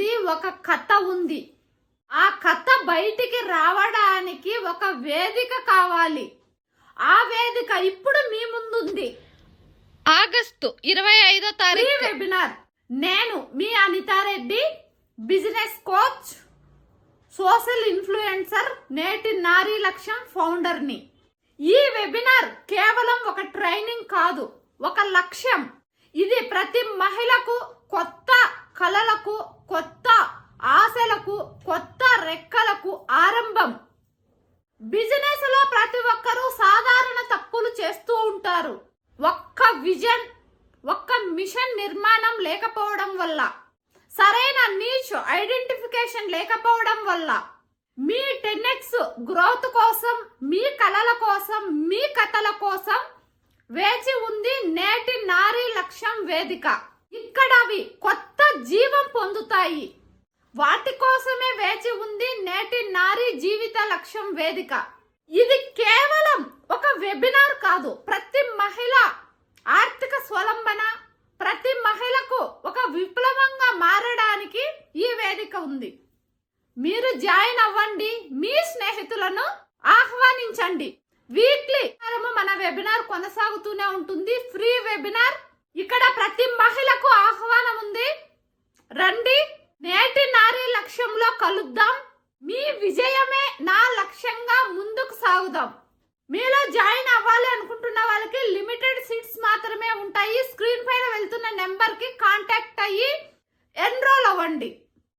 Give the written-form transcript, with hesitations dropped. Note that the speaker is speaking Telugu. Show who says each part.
Speaker 1: ఉంది, ఒక కథ ఉంది. ఆ కథ బయటికి రావడానికి ఒక వేదిక కావాలి. ఆ వేదిక ఇప్పుడు మీ ముందుంది.
Speaker 2: ఆగస్టు 25వ తారీఖు
Speaker 1: వెబినార్. నేను మీ Anitha Reddy, business coach, social influencer, నేటి నారీ లక్ష్యం ఫౌండర్ని. ఈ వెబినార్ కేవలం ఒక ట్రైనింగ్ కాదు, ఒక లక్ష్యం. ఇది ప్రతి మహిళకు కొత్త కలలకు, కొత్త ఆశలకు, కొత్త రెక్కలకు ఆరంభం. బిజినెస్ లో ప్రతి ఒక్కరూ సాధారణ తప్పులు చేస్తూ ఉంటారు. ఒక్క విజన్, ఒక్క మిషన్ నిర్మాణం లేకపోవడం వల్ల, సరైన నీచ్ ఐడెంటిఫికేషన్ లేకపోవడం వల్ల, మీ 10x గ్రోత్ కోసం, మీ కలల కోసం, మీ కథల కోసం వేచి ఉంది నేటి నారీ లక్ష్యం వేదిక. ఇక్కడ అవి కొత్త జీవం పొందుతాయి. వాటి కోసమే వేచి ఉంది నేటి నారీ జీవిత లక్ష్యం వేదిక. ఇది కేవలం ఒక వెబినార్ కాదు, ప్రతి మహిళ ఆర్థిక స్వలంబన, ప్రతి మహిళకు ఒక విప్లవంగా మారడానికి ఈ వేదిక ఉంది. మీరు జాయిన్ అవ్వండి, మీ స్నేహితులను ఆహ్వానించండి. వీక్లీ మన వెబినార్ కొనసాగుతూనే ఉంటుంది. Free webinar. ఇక్కడ ప్రతి మహిళకు ఆహ్వానం ఉంది. రండి, నేటి నారీ లక్ష్యంలో కలుద్దాం. మీ విజయమే నా లక్ష్యంగా ముందుకు సాగుదాం. మీలో జాయిన్ అవ్వాలి అనుకుంటున్న వాళ్ళకి లిమిటెడ్ సీట్స్ మాత్రమే ఉంటాయి. స్క్రీన్ పైన వెళ్తున్న నెంబర్ కి కాంటాక్ట్ అయ్యి ఎన్రోల్ అవ్వండి.